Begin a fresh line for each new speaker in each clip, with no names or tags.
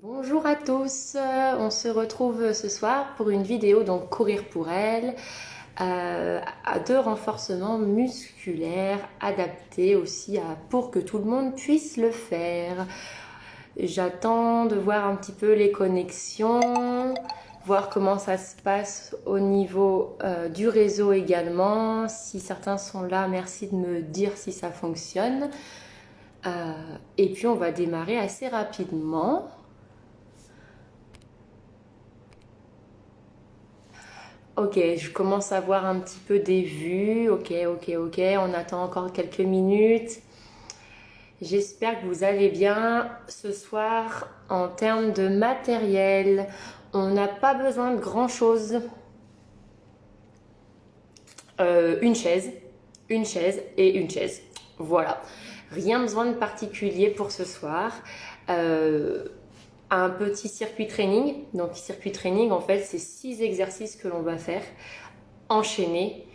Bonjour à tous, on se retrouve ce soir pour une vidéo donc courir pour elle de renforcement musculaire adapté aussi pour que tout le monde puisse le faire. J'attends de voir un petit peu les connexions, voir comment ça se passe au niveau du réseau également. Si certains sont là, merci de me dire si ça fonctionne. Et puis on va démarrer assez rapidement. Ok, je commence à voir un petit peu des vues. Ok, on attend encore quelques minutes. J'espère que vous allez bien ce soir en termes de matériel. On n'a pas besoin de grand-chose. Une chaise et une chaise. Voilà. Rien besoin de particulier pour ce soir. Un petit circuit training. Donc circuit training, en fait, c'est 6 exercices que l'on va faire enchaînés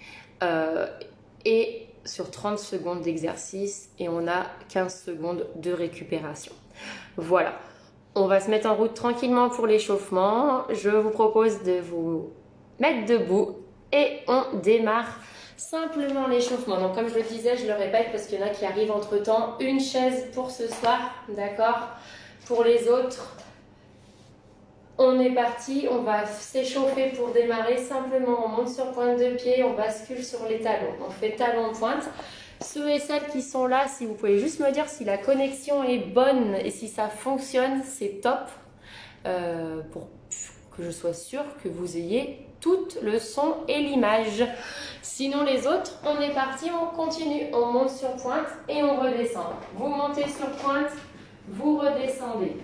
et sur 30 secondes d'exercice et on a 15 secondes de récupération. Voilà, on va se mettre en route tranquillement pour l'échauffement. Je vous propose de vous mettre debout et on démarre simplement l'échauffement. Donc comme je le disais, je le répète parce qu'il y en a qui arrivent entre temps, une chaise pour ce soir, d'accord? Pour les autres, on est parti, on va s'échauffer pour démarrer. Simplement, on monte sur pointe de pied, on bascule sur les talons. On fait talon-pointe. Ceux et celles qui sont là, si vous pouvez juste me dire si la connexion est bonne et si ça fonctionne, c'est top. Pour que je sois sûre que vous ayez tout le son et l'image. Sinon les autres, on est parti, on continue. On monte sur pointe et on redescend. Vous montez sur pointe, vous redescendez.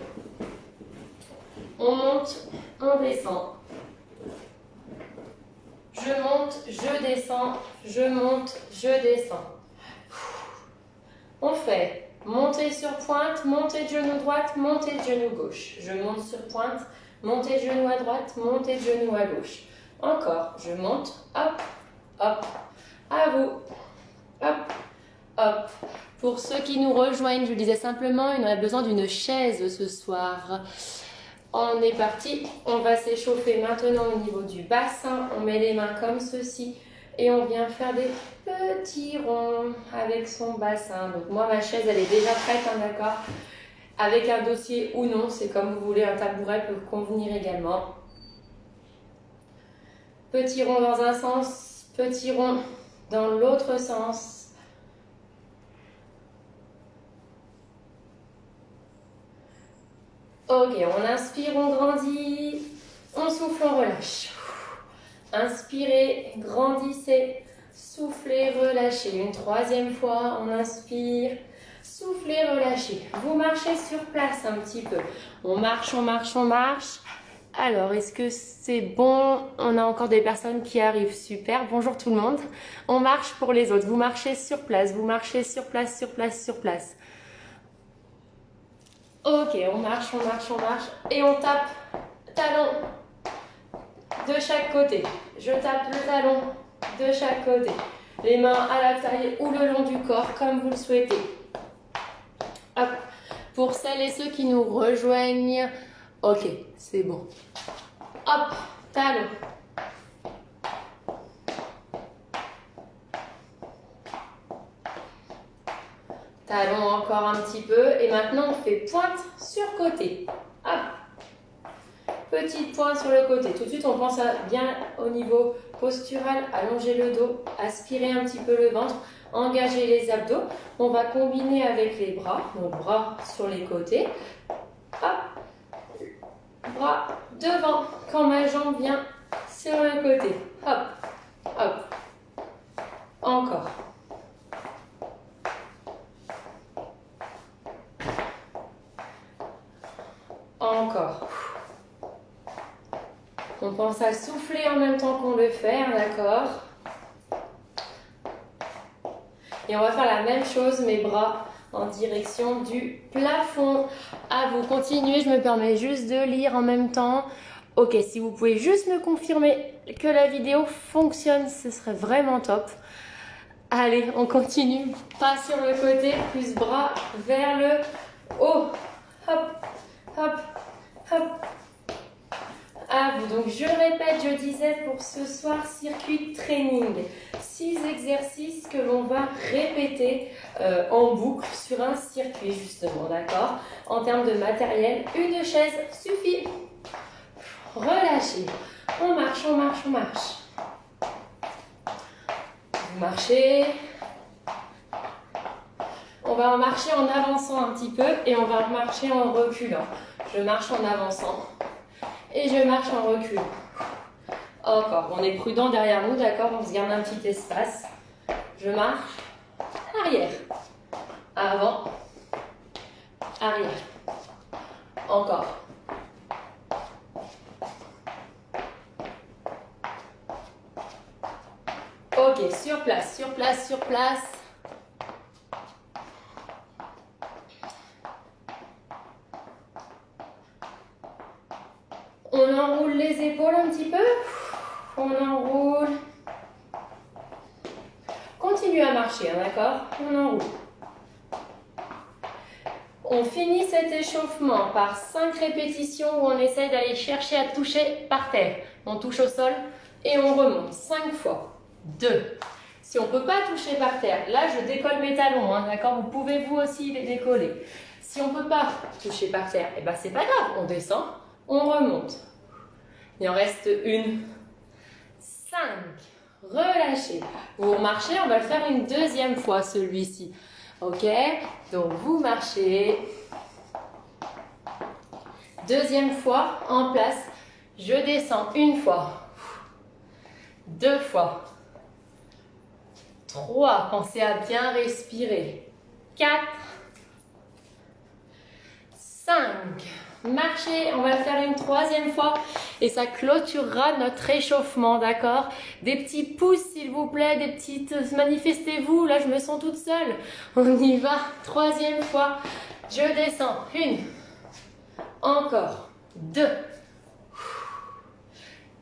On monte, on descend. Je monte, je descends, je monte, je descends. On fait montée sur pointe, montée de genou droite, montée de genou gauche. Je monte sur pointe, montée de genou à droite, montée de genou à gauche. Encore, je monte, hop, hop, à vous, hop, hop. Pour ceux qui nous rejoignent, je vous disais simplement, on a besoin d'une chaise ce soir. On est parti, on va s'échauffer maintenant au niveau du bassin, on met les mains comme ceci et on vient faire des petits ronds avec son bassin. Donc moi ma chaise elle est déjà prête, hein, d'accord? Avec un dossier ou non, c'est comme vous voulez, un tabouret peut convenir également. Petit rond dans un sens, petit rond dans l'autre sens. Ok, on inspire, on grandit, on souffle, on relâche. Inspirez, grandissez, soufflez, relâchez. Une troisième fois, on inspire, soufflez, relâchez. Vous marchez sur place un petit peu. On marche, on marche, on marche. Alors, est-ce que c'est bon? On a encore des personnes qui arrivent. Super, bonjour tout le monde. On marche pour les autres. Vous marchez sur place, vous marchez sur place, sur place, sur place. Ok, on marche, on marche, on marche. Et on tape talon de chaque côté. Je tape le talon de chaque côté. Les mains à la taille ou le long du corps, comme vous le souhaitez. Hop. Pour celles et ceux qui nous rejoignent, ok, c'est bon. Hop, talon. Talon encore un petit peu. Et maintenant, on fait pointe sur côté. Hop. Petite pointe sur le côté. Tout de suite, on pense bien au niveau postural. Allonger le dos. Aspirer un petit peu le ventre. Engager les abdos. On va combiner avec les bras. Donc, bras sur les côtés. Hop. Bras devant. Quand ma jambe vient sur le côté. Hop. Hop. Encore. Encore. On pense à souffler en même temps qu'on le fait, d'accord? Et on va faire la même chose, mes bras en direction du plafond. À vous, continuez, je me permets juste de lire en même temps. Ok, si vous pouvez juste me confirmer que la vidéo fonctionne, ce serait vraiment top. Allez, on continue. Pas sur le côté, plus bras vers le haut. Hop, hop. Hop. À vous. Donc je répète, je disais pour ce soir, circuit training. 6 exercices que l'on va répéter en boucle sur un circuit justement, d'accord? En termes de matériel, une chaise suffit. Relâchez. On marche, on marche, on marche. Vous marchez. On va marcher en avançant un petit peu et on va marcher en reculant. Je marche en avançant et je marche en reculant. Encore, on est prudent derrière nous, d'accord? On se garde un petit espace. Je marche, arrière, avant, arrière. Encore. Ok, sur place, sur place, sur place. On enroule les épaules un petit peu. On enroule. Continue à marcher, hein, d'accord? On enroule. On finit cet échauffement par 5 répétitions où on essaye d'aller chercher à toucher par terre. On touche au sol et on remonte 5 fois. 2. Si on ne peut pas toucher par terre, là je décolle mes talons, hein, d'accord? Vous pouvez vous aussi les décoller. Si on ne peut pas toucher par terre, eh ben c'est pas grave, on descend, on remonte. Il en reste une. 5. Relâchez. Vous remarchez, on va le faire une deuxième fois celui-ci. Ok? Donc vous marchez. Deuxième fois, en place. Je descends une fois. 2 fois. 3. Pensez à bien respirer. 4. 5. Marchez, on va le faire une troisième fois et ça clôturera notre échauffement, d'accord? Des petits pouces s'il vous plaît, des petites... Manifestez-vous, là je me sens toute seule. On y va, troisième fois. Je descends, 1. Encore, 2.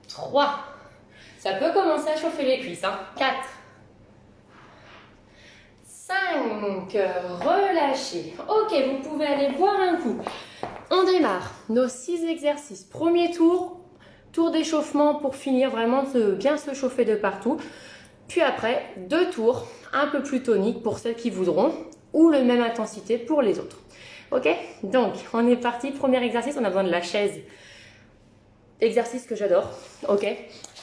3. Ça peut commencer à chauffer les cuisses, hein? 4. 5. Relâchez. Ok, vous pouvez aller boire un coup. On démarre nos 6 exercices. Premier tour, tour d'échauffement pour finir vraiment bien se chauffer de partout. Puis après, 2 tours un peu plus toniques pour celles qui voudront ou la même intensité pour les autres. Ok? Donc, on est parti. Premier exercice, on a besoin de la chaise. Exercice que j'adore. Ok?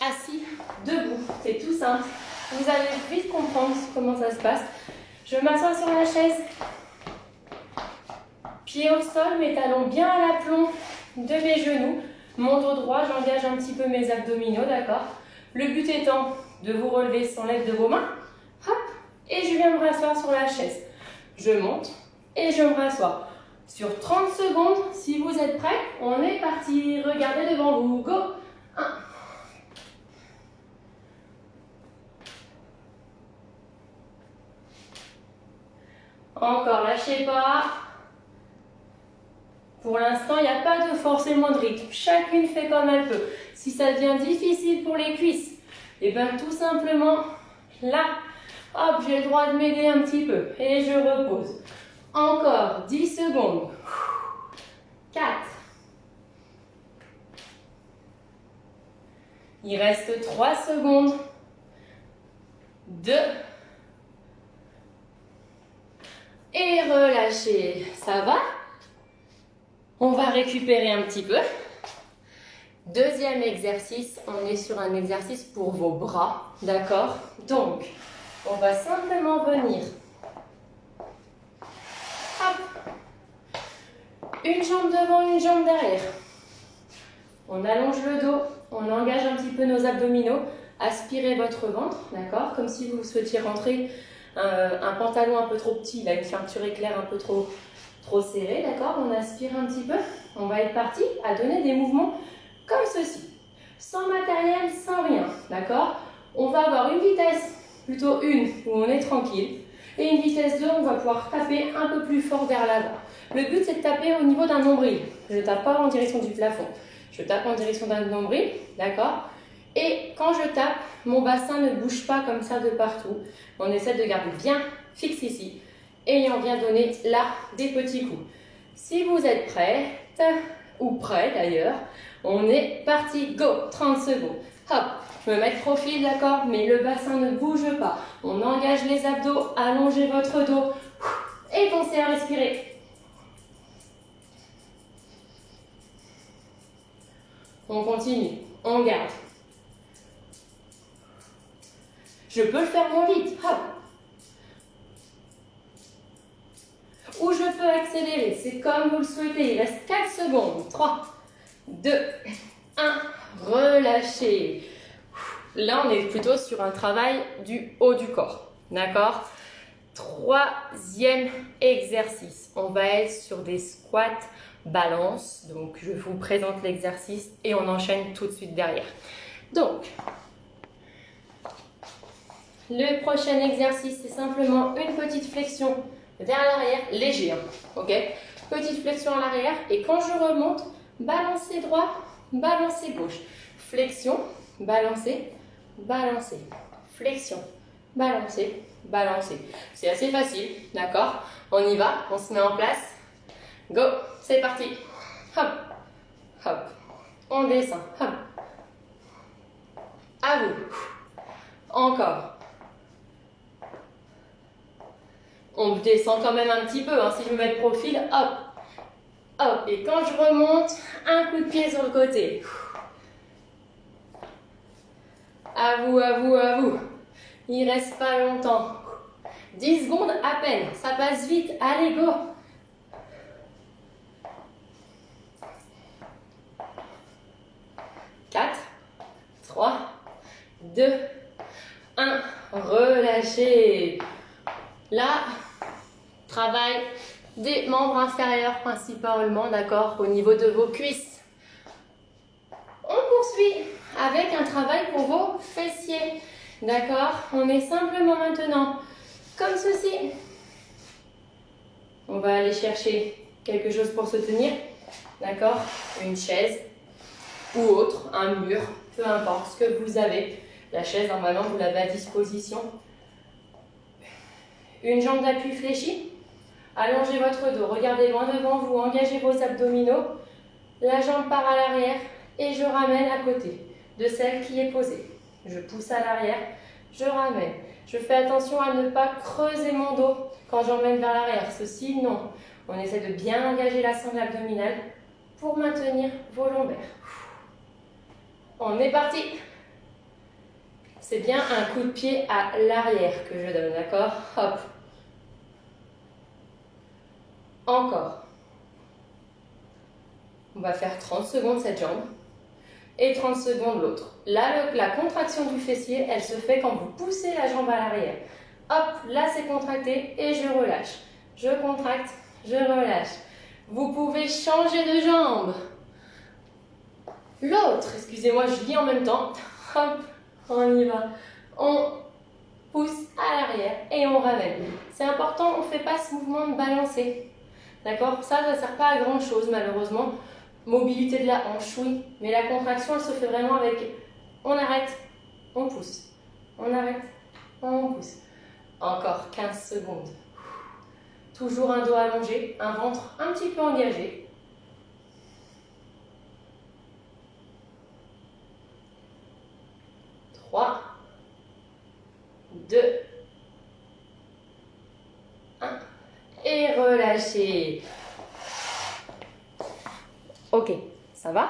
Assis, debout. C'est tout simple. Vous allez vite comprendre comment ça se passe. Je m'assois sur la chaise. Pieds au sol, mes talons bien à l'aplomb de mes genoux. Mon dos droit, j'engage un petit peu mes abdominaux, d'accord? Le but étant de vous relever sans l'aide de vos mains. Hop, et je viens me rasseoir sur la chaise. Je monte et je me rassois. Sur 30 secondes, si vous êtes prêts, on est parti. Regardez devant vous. Go! 1. Encore, lâchez pas. Pour l'instant, il n'y a pas de forcément de rythme. Chacune fait comme elle peut. Si ça devient difficile pour les cuisses, et bien tout simplement, là, hop, j'ai le droit de m'aider un petit peu. Et je repose. Encore 10 secondes. 4. Il reste 3 secondes. 2. Et relâchez. Ça va? On va récupérer un petit peu. Deuxième exercice, on est sur un exercice pour vos bras, d'accord? Donc, on va simplement venir. Hop. Une jambe devant, une jambe derrière. On allonge le dos, on engage un petit peu nos abdominaux. Aspirez votre ventre, d'accord? Comme si vous souhaitiez rentrer un pantalon un peu trop petit, là, une ceinture éclair un peu trop serré, d'accord? On aspire un petit peu. On va être parti à donner des mouvements comme ceci. Sans matériel, sans rien, d'accord? On va avoir une vitesse, plutôt une, où on est tranquille. Et une vitesse 2, on va pouvoir taper un peu plus fort vers l'avant. Le but, c'est de taper au niveau d'un nombril. Je ne tape pas en direction du plafond. Je tape en direction d'un nombril, d'accord? Et quand je tape, mon bassin ne bouge pas comme ça de partout. On essaie de garder bien fixe ici. Et on vient donner là des petits coups. Si vous êtes prêts, ou prêt d'ailleurs. On est parti, go, 30 secondes. Hop, je me mets de profil, d'accord, mais le bassin ne bouge pas. On engage les abdos, allongez votre dos et pensez à respirer. On continue, on garde. Je peux le faire moins vite, hop. Ou je peux accélérer, c'est comme vous le souhaitez. Il reste 4 secondes. 3, 2, 1, relâchez. Là, on est plutôt sur un travail du haut du corps, d'accord? Troisième exercice, on va être sur des squats balance. Donc, je vous présente l'exercice et on enchaîne tout de suite derrière. Donc, le prochain exercice, c'est simplement une petite flexion vers l'arrière, léger, hein, ok? Petite flexion à l'arrière et quand je remonte, balancez droit, balancez gauche. Flexion, balancez, balancez. Flexion, balancez, balancez. C'est assez facile, d'accord? On y va, on se met en place. Go, c'est parti. Hop, hop. On descend, hop. À vous. Encore. On descend quand même un petit peu, hein. Si je me mets de profil, hop, hop. Et quand je remonte, un coup de pied sur le côté. À vous, à vous, à vous. Il reste pas longtemps. 10 secondes à peine, ça passe vite. Allez, go. Quatre, 3, 2, 1. Relâchez. Là, travail des membres inférieurs principalement, d'accord, au niveau de vos cuisses. On poursuit avec un travail pour vos fessiers, d'accord? On est simplement maintenant comme ceci. On va aller chercher quelque chose pour se tenir, d'accord? Une chaise ou autre, un mur, peu importe ce que vous avez. La chaise, normalement, vous l'avez à disposition. Une jambe d'appui fléchie. Allongez votre dos, regardez loin devant vous, engagez vos abdominaux. La jambe part à l'arrière et je ramène à côté de celle qui est posée. Je pousse à l'arrière, je ramène. Je fais attention à ne pas creuser mon dos quand j'emmène vers l'arrière. Ceci, non. On essaie de bien engager la sangle abdominale pour maintenir vos lombaires. On est parti. C'est bien un coup de pied à l'arrière que je donne, d'accord? Hop. Encore. On va faire 30 secondes cette jambe et 30 secondes l'autre. Là, la contraction du fessier, elle se fait quand vous poussez la jambe à l'arrière. Hop, là c'est contracté et je relâche. Je contracte, je relâche. Vous pouvez changer de jambe. L'autre, excusez-moi, je lis en même temps. Hop, on y va. On pousse à l'arrière et on ramène. C'est important, on ne fait pas ce mouvement de balancer. D'accord? Ça ne sert pas à grand chose malheureusement. Mobilité de la hanche, oui. Mais la contraction, elle se fait vraiment avec... On arrête, on pousse. On arrête, on pousse. Encore 15 secondes. Toujours un dos allongé, un ventre un petit peu engagé. Trois, 2, 1. Et relâchez. Ok, ça va?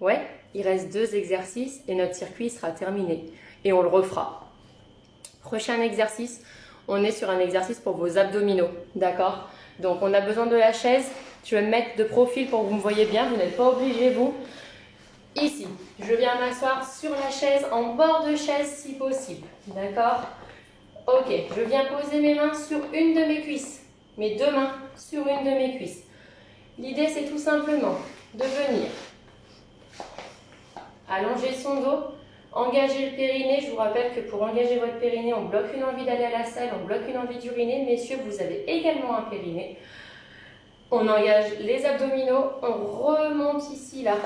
Ouais, il reste 2 exercices et notre circuit sera terminé. Et on le refera. Prochain exercice, on est sur un exercice pour vos abdominaux. D'accord? Donc on a besoin de la chaise. Je vais me mettre de profil pour que vous me voyez bien. Vous n'êtes pas obligé, vous. Ici, je viens m'asseoir sur la chaise, en bord de chaise si possible. D'accord? Ok, je viens poser mes mains sur une de mes cuisses. Mes 2 mains sur une de mes cuisses. L'idée, c'est tout simplement de venir allonger son dos, engager le périnée. Je vous rappelle que pour engager votre périnée, on bloque une envie d'aller à la salle, on bloque une envie d'uriner. Messieurs, vous avez également un périnée. On engage les abdominaux, on remonte ici, là.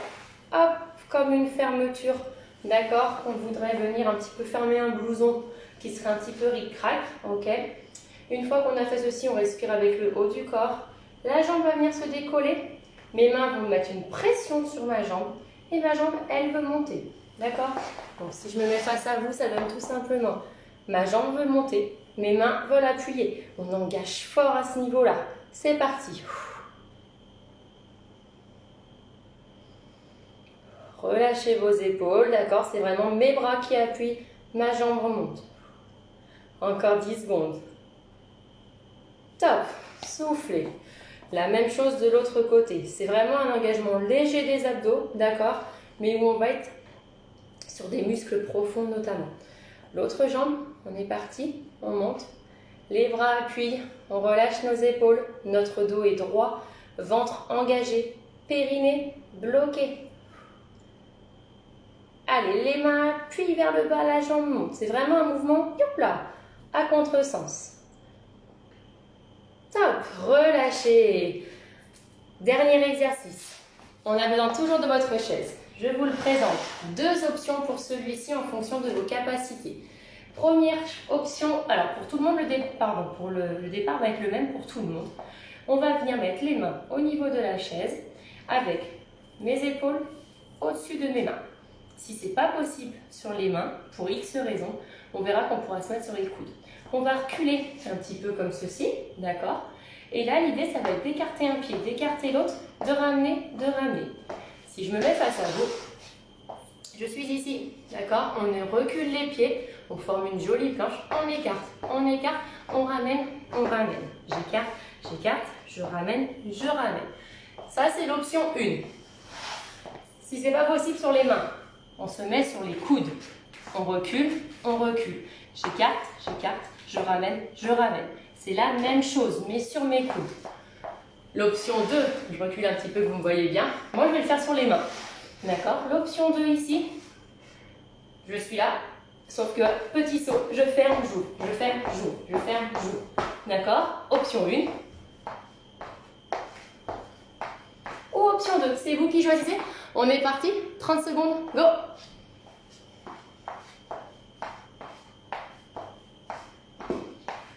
Hop, comme une fermeture. D'accord? On voudrait venir un petit peu fermer un blouson qui serait un petit peu ric-crac. Ok? Une fois qu'on a fait ceci, on respire avec le haut du corps. La jambe va venir se décoller. Mes mains vont mettre une pression sur ma jambe et ma jambe, elle veut monter. D'accord? Donc si je me mets face à vous, ça donne tout simplement. Ma jambe veut monter, mes mains veulent appuyer. On engage fort à ce niveau-là. C'est parti. Relâchez vos épaules, d'accord? C'est vraiment mes bras qui appuient, ma jambe remonte. Encore 10 secondes. Top. Soufflez. La même chose de l'autre côté. C'est vraiment un engagement léger des abdos, d'accord? Mais où on va être sur des muscles profonds notamment. L'autre jambe, on est parti, on monte. Les bras appuient, on relâche nos épaules. Notre dos est droit, ventre engagé, périnée bloqué. Allez, les mains appuient vers le bas, la jambe monte. C'est vraiment un mouvement, youp là, à contresens. Top, relâchez. Dernier exercice. On a besoin toujours de votre chaise. Je vous le présente. 2 options pour celui-ci en fonction de vos capacités. Première option, alors pour tout le monde, le départ va être le même pour tout le monde. On va venir mettre les mains au niveau de la chaise avec mes épaules au-dessus de mes mains. Si ce n'est pas possible sur les mains, pour X raisons, on verra qu'on pourra se mettre sur les coudes. On va reculer un petit peu comme ceci, d'accord? Et là, l'idée, ça va être d'écarter un pied, d'écarter l'autre, de ramener, de ramener. Si je me mets face à vous, je suis ici, d'accord? On recule les pieds, on forme une jolie planche, on écarte, on ramène, on ramène. J'écarte, j'écarte, je ramène, je ramène. Ça, c'est l'option 1. Si ce n'est pas possible sur les mains, on se met sur les coudes. On recule, on recule. J'écarte, j'écarte, je ramène, je ramène. C'est la même chose, mais sur mes coudes. L'option 2, je recule un petit peu que vous me voyez bien. Moi, je vais le faire sur les mains. D'accord? L'option 2 ici, je suis là, sauf que petit saut, je ferme, j'ouvre, je ferme, j'ouvre, je ferme, j'ouvre. D'accord? Option 1. Ou option 2, c'est vous qui choisissez. On est parti, 30 secondes, go!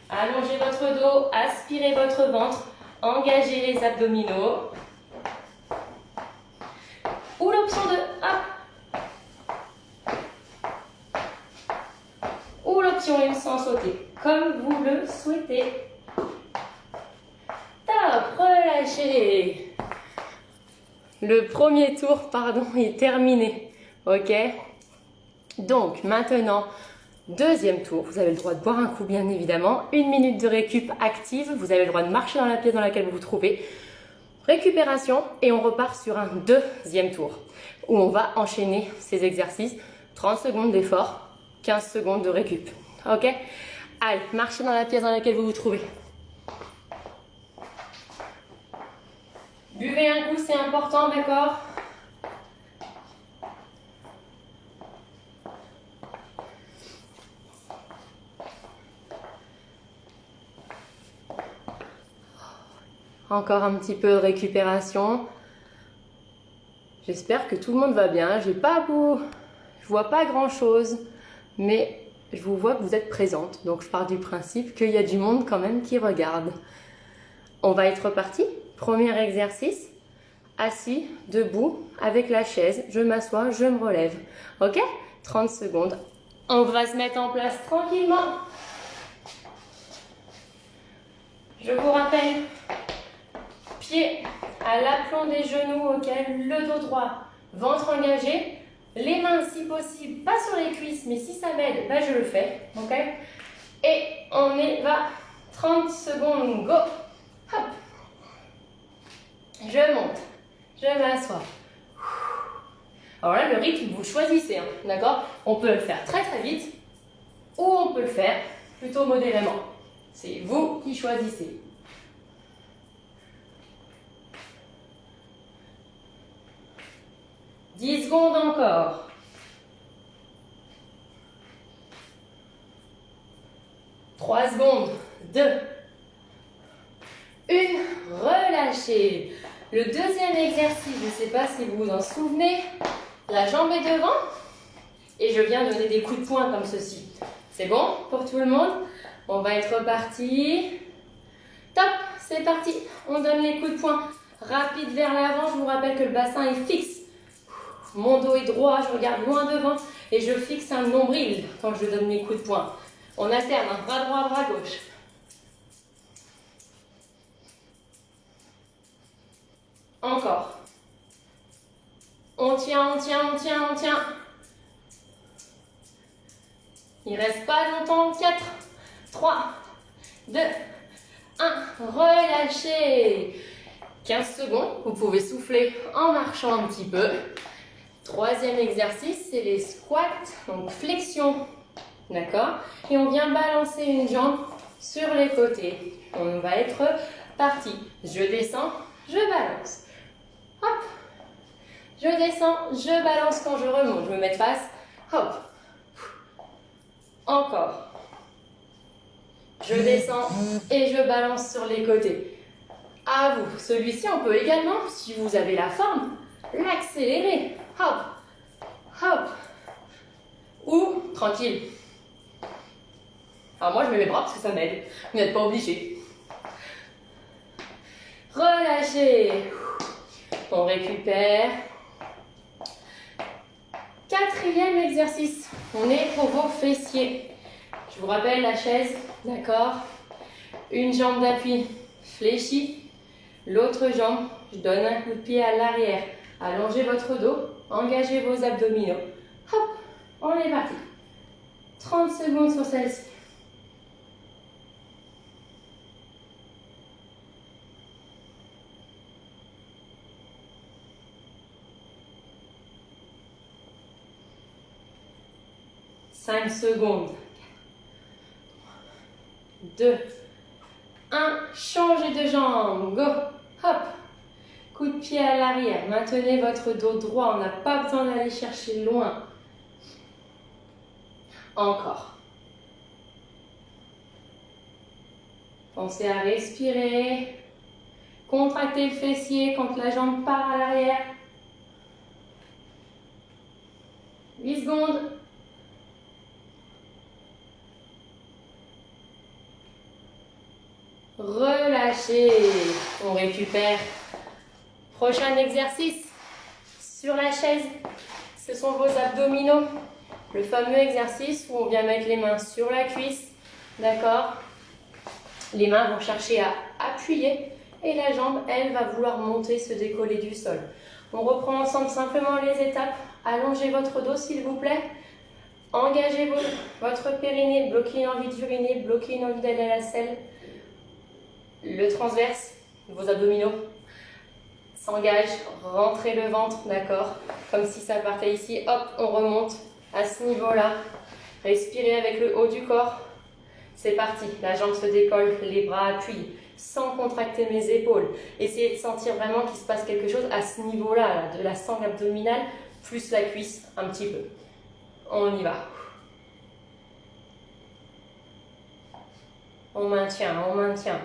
Allongez votre dos, aspirez votre ventre, engagez les abdominaux. Ou l'option 2, hop. Ou l'option 1 sans sauter, comme vous le souhaitez. Top, relâchez. Le premier tour, est terminé. Ok? Donc, maintenant, deuxième tour. Vous avez le droit de boire un coup, bien évidemment. 1 minute de récup active. Vous avez le droit de marcher dans la pièce dans laquelle vous vous trouvez. Récupération. Et on repart sur un deuxième tour où on va enchaîner ces exercices. 30 secondes d'effort, 15 secondes de récup. Ok? Allez, marchez dans la pièce dans laquelle vous vous trouvez. Buvez un coup, c'est important, d'accord? Encore un petit peu de récupération. J'espère que tout le monde va bien. Je vois pas grand chose, mais je vous vois que vous êtes présente. Donc je pars du principe qu'il y a du monde quand même qui regarde. On va être reparti. Premier exercice. Assis, debout, avec la chaise. Je m'assois, je me relève. Ok? 30 secondes. On va se mettre en place tranquillement. Je vous rappelle, pied à l'aplomb des genoux, ok? Le dos droit, ventre engagé. Les mains, si possible, pas sur les cuisses, mais si ça m'aide, bah je le fais, ok? Et on y va. 30 secondes, go! Hop! Je monte, je m'assois. Alors là, le rythme, vous choisissez, hein, d'accord? On peut le faire très très vite ou on peut le faire plutôt modérément. C'est vous qui choisissez. « 10 secondes encore. 3 secondes. 2. 1. Relâchez. Le deuxième exercice, je ne sais pas si vous vous en souvenez, la jambe est devant et je viens donner des coups de poing comme ceci. C'est bon pour tout le monde? On va être reparti. Top, c'est parti. On donne les coups de poing. rapide vers l'avant. Je vous rappelle que le bassin est fixe. Mon dos est droit, je regarde loin devant et je fixe un nombril quand je donne mes coups de poing. On alterne, hein, bras droit, bras gauche. Encore. On tient, on tient, on tient, on tient. Il ne reste pas longtemps. 4, 3, 2, 1. Relâchez. 15 secondes. Vous pouvez souffler en marchant un petit peu. Troisième exercice, c'est les squats. Donc flexion. D'accord? Et on vient balancer une jambe sur les côtés. On va être parti. Je descends, je balance. Hop. Je descends, je balance quand je remonte. Je me mets de face. Hop. Encore. Je descends et je balance sur les côtés. À vous. Celui-ci, on peut également, si vous avez la forme, l'accélérer. Hop. Hop. Ou tranquille. Alors moi, je mets mes bras parce que ça m'aide. Vous n'êtes pas obligé. Relâchez. On récupère. Quatrième exercice. On est pour vos fessiers. Je vous rappelle la chaise, d'accord? Une jambe d'appui fléchie. L'autre jambe, je donne un coup de pied à l'arrière. Allongez votre dos, engagez vos abdominaux. Hop, on est parti. 30 secondes sur celle-ci. Cinq secondes. 2, 1. Changez de jambe. Go. Hop. Coup de pied à l'arrière. Maintenez votre dos droit. On n'a pas besoin d'aller chercher loin. Encore. Pensez à respirer. Contractez le fessier quand la jambe part à l'arrière. 8 secondes. Relâchez. On récupère. Prochain exercice. Sur la chaise, ce sont vos abdominaux. Le fameux exercice où on vient mettre les mains sur la cuisse. D'accord? Les mains vont chercher à appuyer et la jambe, elle, va vouloir monter, se décoller du sol. On reprend ensemble simplement les étapes. Allongez votre dos, s'il vous plaît. Engagez votre périnée. Bloquez une envie d'uriner, bloquez une envie d'aller à la selle. Le transverse, vos abdominaux s'engagent, rentrez le ventre, d'accord? Comme si ça partait ici, hop, on remonte à ce niveau-là. Respirez avec le haut du corps. C'est parti, la jambe se décolle, les bras appuient, sans contracter mes épaules. Essayez de sentir vraiment qu'il se passe quelque chose à ce niveau-là, de la sangle abdominale, plus la cuisse, un petit peu. On y va. On maintient, on maintient.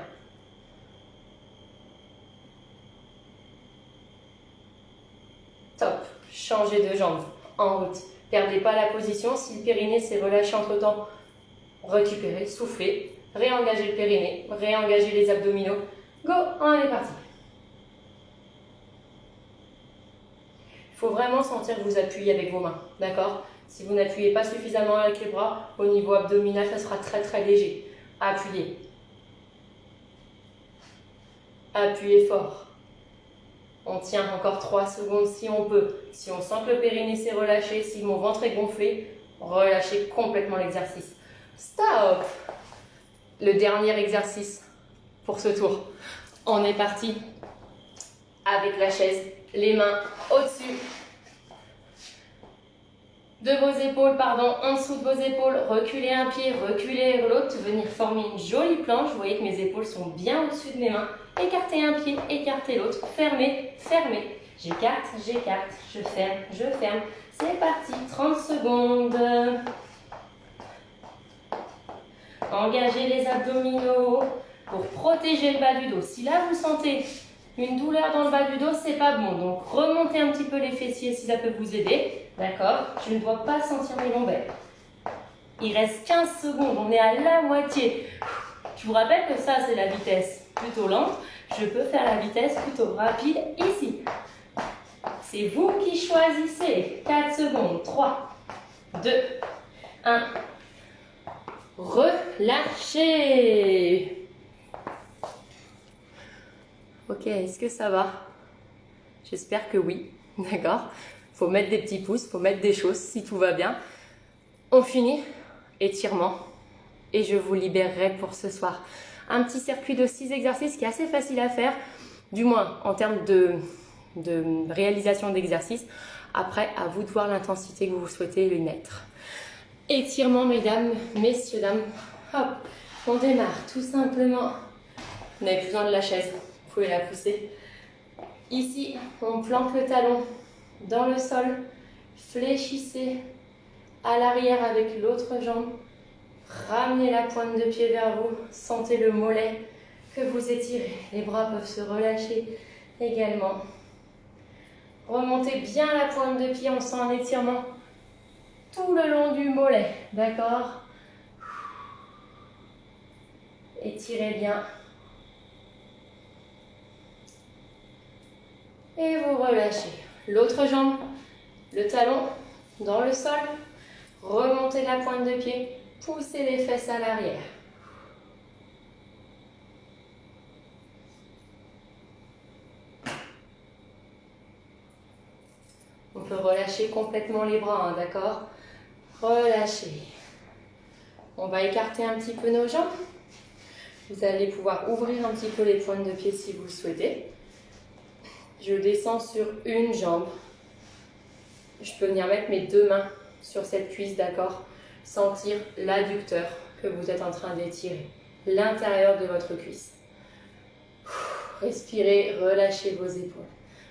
Top. Changez de jambe en route. Perdez pas la position. Si le périnée s'est relâché entre-temps, récupérez, soufflez, réengagez le périnée, réengagez les abdominaux. Go, on est parti. Il faut vraiment sentir que vous appuyez avec vos mains, d'accord? Si vous n'appuyez pas suffisamment avec les bras, au niveau abdominal, ça sera très très léger. Appuyez. Appuyez fort. On tient encore 3 secondes si on peut. Si on sent que le périnée s'est relâché, si mon ventre est gonflé, relâchez complètement l'exercice. Stop! Le dernier exercice pour ce tour. On est parti avec la chaise, les mains au-dessus de vos épaules, en dessous de vos épaules. Reculez un pied, reculez l'autre, venir former une jolie planche. Vous voyez que mes épaules sont bien au-dessus de mes mains. Écartez un pied, écartez l'autre, fermez, fermez. J'écarte, j'écarte, je ferme, je ferme. C'est parti, 30 secondes. Engagez les abdominaux pour protéger le bas du dos. Si là vous sentez une douleur dans le bas du dos, c'est pas bon. Donc remontez un petit peu les fessiers si ça peut vous aider. D'accord? Je ne dois pas sentir mes lombaires. Il reste 15 secondes, on est à la moitié. Je vous rappelle que ça, c'est la vitesse. plutôt lente. Je peux faire la vitesse plutôt rapide ici. C'est vous qui choisissez. 4 secondes. 3, 2, 1. Relâchez. Ok, est-ce que ça va? J'espère que oui. D'accord? Faut mettre des petits pouces, faut mettre des choses si tout va bien. On finit. Étirement. Et je vous libérerai pour ce soir. Un petit circuit de 6 exercices qui est assez facile à faire, du moins en termes de réalisation d'exercice. Après, à vous de voir l'intensité que vous souhaitez lui mettre. Étirement, mesdames, messieurs, dames. Hop, on démarre tout simplement. Vous n'avez plus besoin de la chaise, vous pouvez la pousser. Ici, on plante le talon dans le sol. Fléchissez à l'arrière avec l'autre jambe. Ramenez la pointe de pied vers vous. Sentez le mollet que vous étirez. Les bras peuvent se relâcher également. Remontez bien la pointe de pied. On sent un étirement tout le long du mollet. D'accord? Étirez bien. Et vous relâchez. L'autre jambe, le talon dans le sol. Remontez la pointe de pied. Poussez les fesses à l'arrière. On peut relâcher complètement les bras, hein, d'accord? Relâchez. On va écarter un petit peu nos jambes. Vous allez pouvoir ouvrir un petit peu les pointes de pied si vous le souhaitez. Je descends sur une jambe. Je peux venir mettre mes deux mains sur cette cuisse, d'accord? Sentir l'adducteur que vous êtes en train d'étirer, l'intérieur de votre cuisse. Respirez, relâchez vos épaules.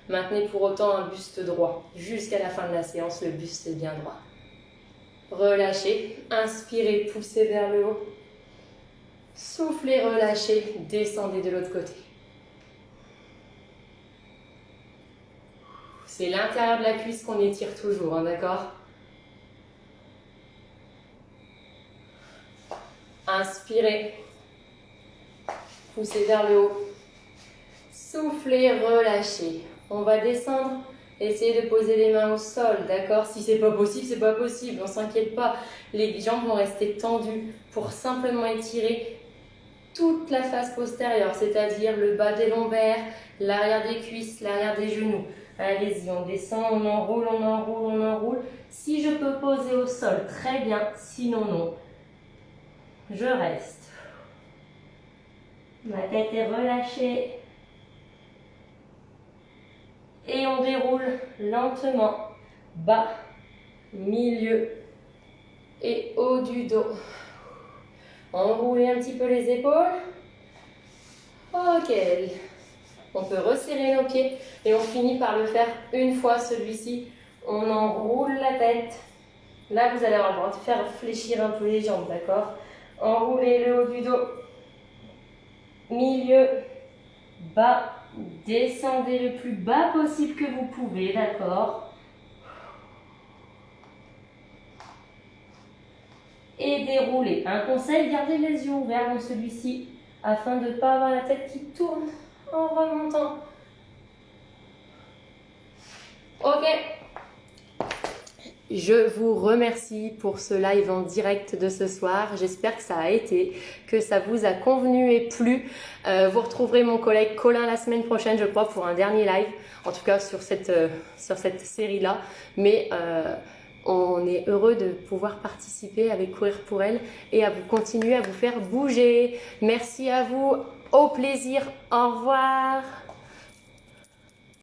Maintenez pour autant un buste droit. Jusqu'à la fin de la séance, le buste est bien droit. Relâchez, inspirez, poussez vers le haut. Soufflez, relâchez, descendez de l'autre côté. C'est l'intérieur de la cuisse qu'on étire toujours, hein, d'accord? Inspirez, poussez vers le haut. Soufflez, relâchez. On va descendre, essayez de poser les mains au sol, d'accord? Si c'est pas possible, c'est pas possible, on s'inquiète pas. Les jambes vont rester tendues pour simplement étirer toute la face postérieure, c'est-à-dire le bas des lombaires, l'arrière des cuisses, l'arrière des genoux. Allez-y, on descend, on enroule, on enroule, on enroule. Si je peux poser au sol, très bien, sinon non. Je reste. Ma tête est relâchée. Et on déroule lentement, bas, milieu et haut du dos. Enroulez un petit peu les épaules. Ok. On peut resserrer nos pieds et on finit par le faire une fois celui-ci. On enroule la tête. Là, vous allez avoir le droit de faire fléchir un peu les jambes, d'accord? Enroulez le haut du dos. Milieu, bas. Descendez le plus bas possible que vous pouvez, d'accord? Et déroulez. Un conseil, gardez les yeux ouverts dans celui-ci afin de ne pas avoir la tête qui tourne en remontant. Ok. Je vous remercie pour ce live en direct de ce soir. J'espère que ça a été, que ça vous a convenu et plu. Vous retrouverez mon collègue Colin la semaine prochaine, je crois, pour un dernier live. En tout cas, sur cette série-là. Mais on est heureux de pouvoir participer avec Courir pour elle et à vous continuer à vous faire bouger. Merci à vous. Au plaisir. Au revoir.